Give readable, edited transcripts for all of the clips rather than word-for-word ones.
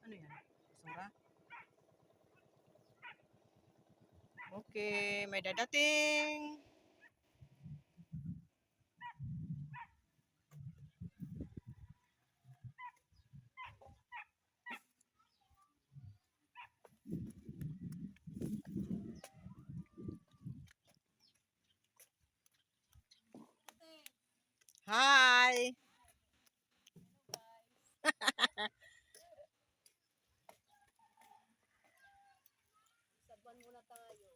Ano yan? Basura? Okay, may dadating. Hi! Saban muna tayo.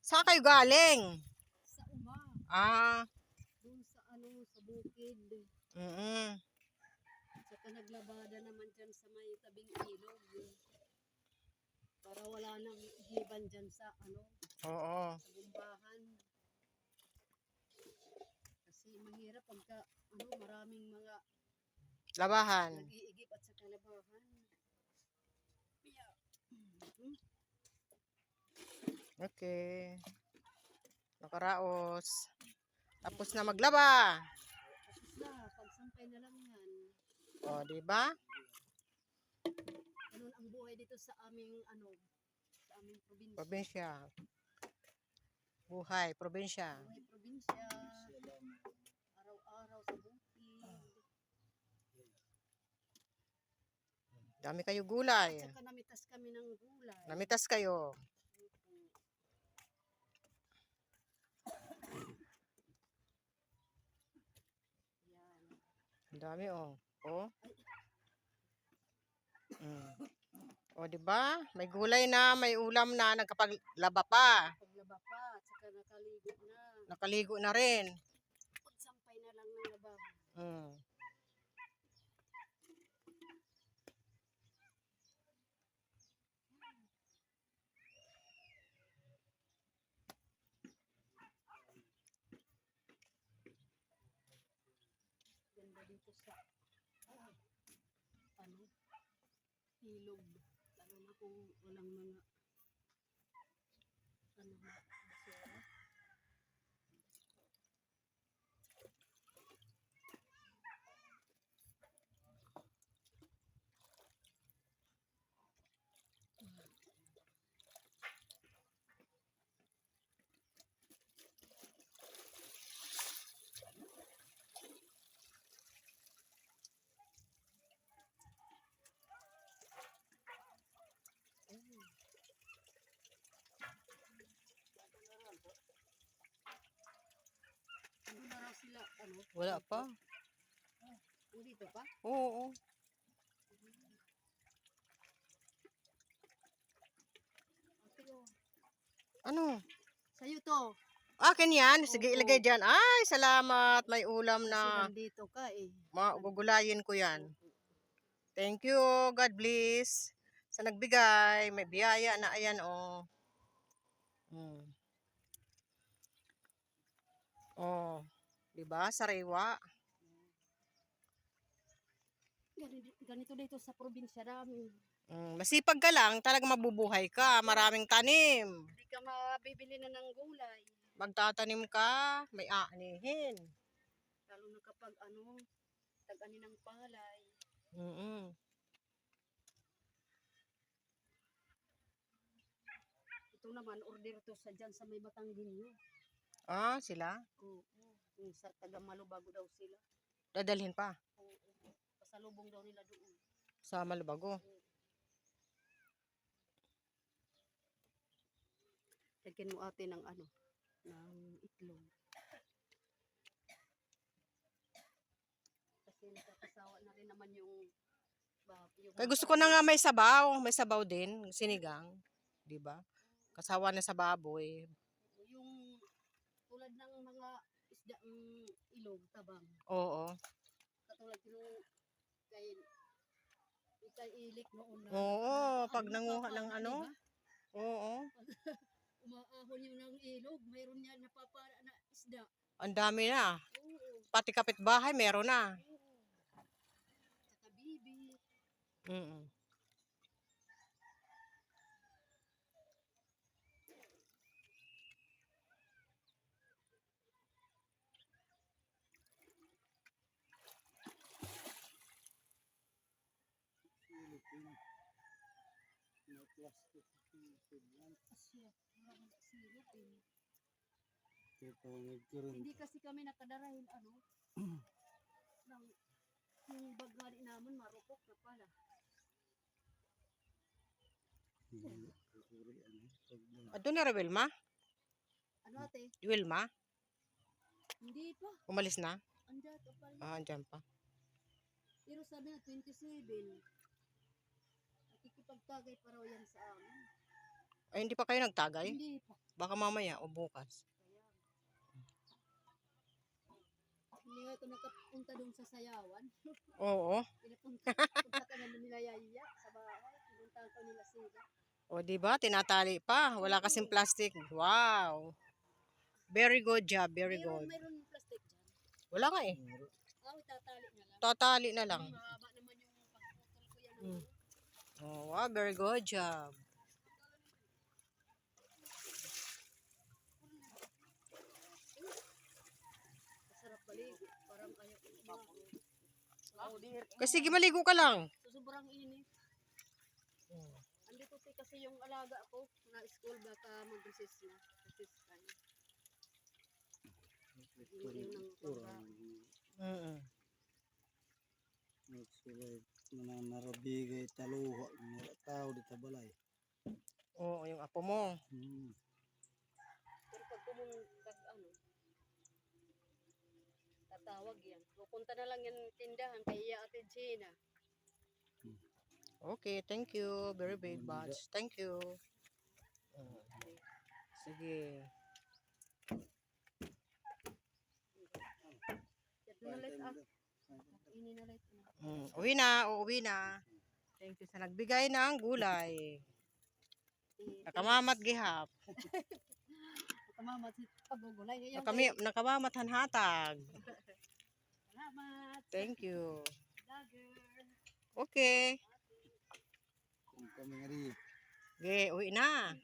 Saan kayo galing? Sa uma. Ah, Doon sa sa bukid. mm. Saka naglabada naman dyan sa may tabing ilog. Para wala nang hiban dyan sa Oo. sa gumbahan. Kasi mahirap pagka maraming mga Labahan. nag-iigip at saka labahan. Yeah. Okay. Nakaraos. Tapos na maglaba. Tapos na, pagsampay na lang yan. O, di ba? Ganun ang buhay dito sa aming sa aming probinsya. Probinsya. Buhay, probinsya. Buhay probinsya. Araw-araw sa bukid. Dami kayo gulay. At saka namitas kami ng gulay. Namitas kayo. Yan. Ang dami, oh. Oh. O, di ba? May gulay na, may ulam na, nagkapaglaba pa. Paglaba pa, at saka nakaligo na. Nakaligo na rin. Pagsampay na lang ng labahan. Mm. Ganda dito sa ilog. Lalo na kung walang mga basura. Ano na raw sila, Wala pa. Dito pa? Oo. Ano? Sa'yo to. Akin yan. Sige, Oo. ilagay dyan. Ay, salamat. May ulam Kasi na. nandito ka eh. Gugulayin ko yan. Thank you. God bless. Sa nagbigay. May biyaya na. Ayan, oh. Oh. Diba? Sariwa. Ganito dito sa probinsya namin. Masipag ka lang. Talagang mabubuhay ka. Maraming tanim. Hindi ka mabibili na ng gulay. Magtatanim ka. May aanihin. Lalo na kapag tag-ani ng palay. Ito naman, order to dyan sa may Batanginyo. Ah, sila? Oo. Yung sa taga Malubago daw sila. Dadalhin pa. Oo. Pasalubong daw nila doon. Sa Malubago. Lagyan mo ate ng ng itlog. Kasi nakakasawa na rin naman yung Kaya gusto ko na nga may sabaw. May sabaw din. Sinigang. Diba? Kasawa na sa baboy. yung tulad ng mga isda ilog, tabang. Oo. Katulad yung kay ilik noon na. Oo. Pag nanguha ng ano. Diba? Oo. Umaahon yun ng ilog, mayroon niya napapara na isda. Ang dami na. Oo. Pati kapitbahay meron na. Oo. Saka bibi. May plastic. Asya, marami silip eh. Tawag ko rin. Hindi kasi kami nakadarahin ano. ng yung baghari naman marupok na pala. Adto na ra Wilma? Ano ate? Wilma? Hindi pa. Umalis na? Andyan ka pala. Ah, andyan pa. Pero sabi na 27. Nakikipagtagay pa raw yan sa amin. Ay, hindi pa kayo nagtagay? Hindi pa. Baka mamaya o bukas. Hindi nga ito nakapunta doon sa sayawan. Oo. Punta ka naman nila Yaya sa bahay. Punta ka nila sila. O, di ba? Tinatali pa. Wala kasing plastic. Wow. Very good job. Very good. Mayroon plastic dyan. Wala nga eh. Tatali na lang. Tatali na lang. Mahaba naman yung pagputol ko yan. Mm. Oh, wow. Very good job. Masarap baligo. Parang ayaw ko kumain. Kasi sige, maligo ka lang. So, sobrang init. Andito kasi yung alaga ko na school baka mag-recess na. Recess tayo. Hindi ng Mm. Nagsulay na narabigay taluha. Mga tao dito balay. Oo, yung apo mo. Pero pag ano, tatawag yan. Pupunta na lang yan tindahan kay Ate Gina. Okay, thank you. Very big batch. Thank you. Sige. Yan na light Ini na light Uwi na, uuwi na. Thank you sa nagbigay ng gulay. Nakamamat gihap. Nakamamat si pagugulay. Nakamamat hanhatag. Salamat. Thank you. Vlogger. Okay. Kung kami nga rin. Okay, uwi na.